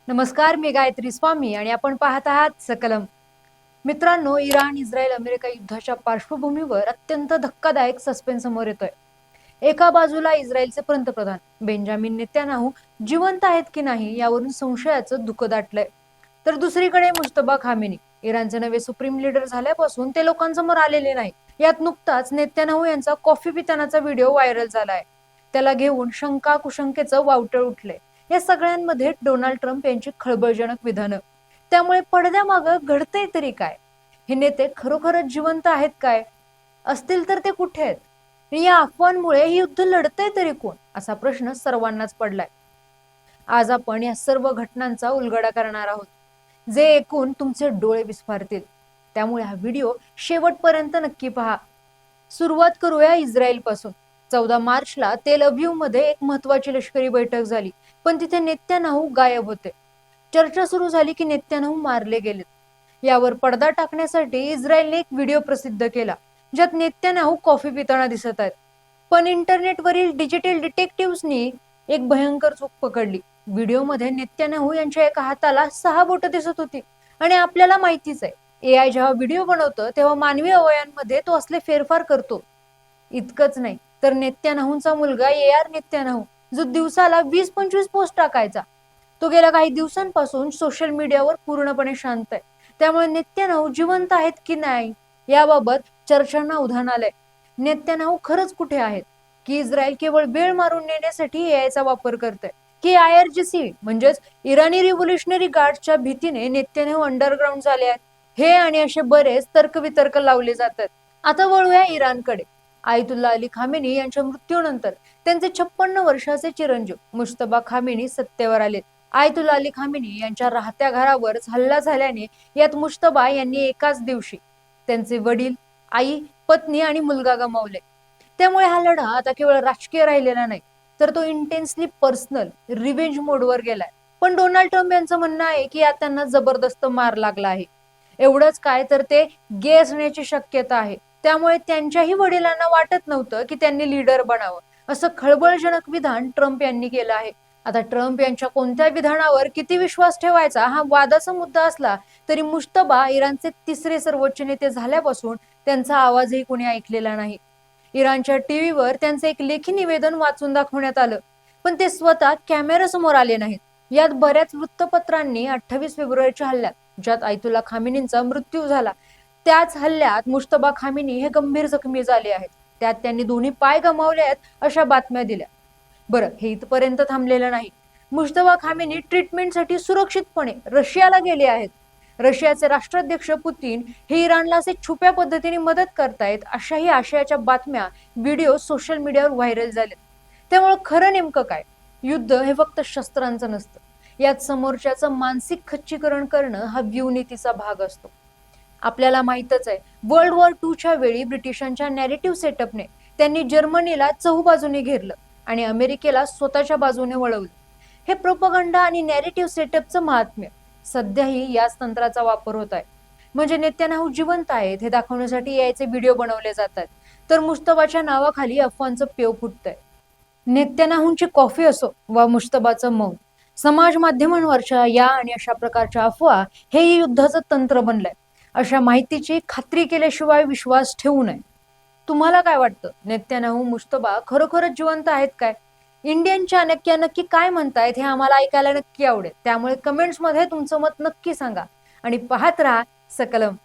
नमस्कार, मी गायत्री स्वामी आणि आपण पाहत आहात सकलम. मित्रांनो, इराण इस्रायल अमेरिका युद्धाच्या पार्श्वभूमीवर अत्यंत धक्कादायक सस्पेन्स समोर येतोय. एका बाजूला इस्रायलचे पंतप्रधान बेंजामिन नेत्यानाहू जिवंत आहेत की नाही यावरून संशयाचं धुकं दाटलंय. तर दुसरीकडे मुस्तफा खामेनी इराणचे नवे सुप्रीम लीडर झाल्यापासून ते लोकांसमोर आलेले नाही. यात नुकताच नेत्यानाहू यांचा कॉफी पितानाचा व्हिडिओ व्हायरल झालाय. त्याला घेऊन शंका कुशंकेचं वावटळ उठलंय. या सगळ्यांमध्ये डोनाल्ड ट्रम्प यांची खळबळजनक विधानं. त्यामुळे पडद्यामागं घडतंय तरी काय? हे नेते खरोखरच जिवंत आहेत काय? असतील तर ते कुठे आहेत? आणि या अफवांमुळे हे युद्ध लढतंय तरी कोण, असा प्रश्न सर्वांनाच पडलाय. आज आपण या सर्व घटनांचा उलगडा करणार आहोत, जे ऐकून तुमचे डोळे विस्फारतील. त्यामुळे हा व्हिडिओ शेवटपर्यंत नक्की पहा. सुरुवात करूया इस्रायल पासून. 14 मार्चला तेल अव्हिव मध्ये एक महत्वाची लष्करी बैठक झाली, पण तिथे नेत्यानाहू गायब होते. चर्चा सुरू झाली की नेत्यानाहू मारले गेलेत. यावर पडदा टाकण्यासाठी इस्रायलने एक व्हिडिओ प्रसिद्ध केला, ज्यात नेत्यानाहू कॉफी पिताना दिसत आहेत. पण इंटरनेटवरील डिजिटल डिटेक्टिव्हनी एक भयंकर चूक पकडली. व्हिडिओमध्ये नेत्यानाहू यांच्या एका हाताला 6 बोटं दिसत होती. आणि आपल्याला माहितीच आहे, AI जेव्हा व्हिडिओ बनवतं तेव्हा मानवी अवयवांमध्ये तो असले फेरफार करतो. इतकंच नाही तर नेत्यानाहूंचा मुलगा AR नेत्यानाहू, जो दिवसाला 20-25 पोस्ट टाकायचा, तो गेल्या काही दिवसांपासून सोशल मीडियावर पूर्णपणे शांत आहे. त्यामुळे नेत्यानाहू जिवंत आहेत की नाही याबाबत चर्चांना उधाण आलंय. नेत्यानाहू खरंच कुठे आहेत? की इस्रायल केवळ वेळ मारून नेण्यासाठी AIचा वापर करतंय? की IRGC म्हणजेच इराणी रिव्होल्युशनरी गार्डच्या भीतीने नेत्यानाहू अंडरग्राऊंड झाले आहेत? हे आणि असे बरेच तर्कवितर्क लावले जातात. आता वळूया इराणकडे. आयतुल्ला अली खामेनी यांच्या मृत्यूनंतर त्यांचे 56 वर्षाचे चिरंजीव मुस्तफा खामेनी सत्तेवर आले. आयतुल्ला अली खामेनी यांच्या राहत्या घरावरच हल्ला झाल्याने यात मुस्तफा यांनी एकाच दिवशी त्यांचे वडील, आई, पत्नी आणि मुलगा गमावले. त्यामुळे हा लढा आता केवळ राजकीय राहिलेला नाही, तर तो इंटेन्सली पर्सनल रिव्हेंज मोडवर गेलाय. पण डोनाल्ड ट्रम्प यांचं म्हणणं आहे की यात त्यांना जबरदस्त मार लागला आहे. एवढंच काय तर ते गे असण्याची शक्यता आहे. त्यामुळे त्यांच्याही वडिलांना वाटत नव्हतं की त्यांनी लीडर बनावं, असं खळबळजनक विधान ट्रम्प यांनी केलं आहे. आता ट्रम्प यांच्या कोणत्या विधानावर किती विश्वास ठेवायचा हा वादाचा मुद्दा असला तरी मुस्तफा इराणचे 3रे सर्वोच्च नेते झाल्यापासून त्यांचा आवाजही कोणी ऐकलेला नाही. इराणच्या टीव्हीवर त्यांचं एक लेखी निवेदन वाचून दाखवण्यात आलं, पण ते स्वतः कॅमेऱ्यासमोर आले नाहीत. यात बऱ्याच वृत्तपत्रांनी 28 फेब्रुवारीच्या हल्ल्यात, ज्यात आयतुल्ला खामेनींचा मृत्यू झाला, त्याच हल्ल्यात मुस्तफा खामेनी हे गंभीर जखमी झाले आहेत. त्यात त्यांनी दोन्ही पाय गमावले आहेत अशा बातम्या दिल्या. बरं, हे इथपर्यंत थांबलेलं नाही. मुस्तफा खामेनी ट्रीटमेंटसाठी सुरक्षितपणे रशियाला गेले आहेत. रशियाचे राष्ट्राध्यक्ष पुतीन हे इराणला असे छुप्या पद्धतीने मदत करतायत अशाही आशयाच्या बातम्या, व्हिडिओ सोशल मीडियावर व्हायरल झालेत. त्यामुळे खरं नेमकं काय? युद्ध हे फक्त शस्त्रांचं नसतं. यात समोरच्याचं मानसिक खच्चीकरण करणं हा व्यूहनीतीचा भाग असतो. आपल्याला माहितच आहे, वर्ल्ड वॉर 2च्या वेळी ब्रिटिशांच्या नॅरेटिव्ह सेटअपने त्यांनी जर्मनीला चहूबाजूने घेरलं आणि अमेरिकेला स्वतःच्या बाजूने वळवलं. हे प्रोपगंडा आणि नॅरेटिव्ह सेटअपचं महात्म्य. सध्याही याच तंत्राचा वापर होत आहे. म्हणजे नेत्यानाहू जिवंत आहेत हे दाखवण्यासाठी याचे व्हिडिओ बनवले जातात, तर मुस्तफाच्या नावाखाली अफवांचं पेव फुटतंय. नेत्यानाहूंची कॉफी असो वा मुस्तफाचं मौन, समाज माध्यमांवरच्या या आणि अशा प्रकारच्या अफवा हे युद्धाचं तंत्र बनलंय. अशा माहितीची खात्री केल्याशिवाय विश्वास ठेवू नये. तुम्हाला काय वाटतं? नेत्यानाहू, मुस्तफा खरोखरच जिवंत आहेत काय? इंडियन चाणक्य नक्की काय म्हणतायत हे आम्हाला ऐकायला नक्की आवडेल. त्यामुळे कमेंट्स मध्ये तुमचं मत नक्की सांगा आणि पाहत राहा सकलम.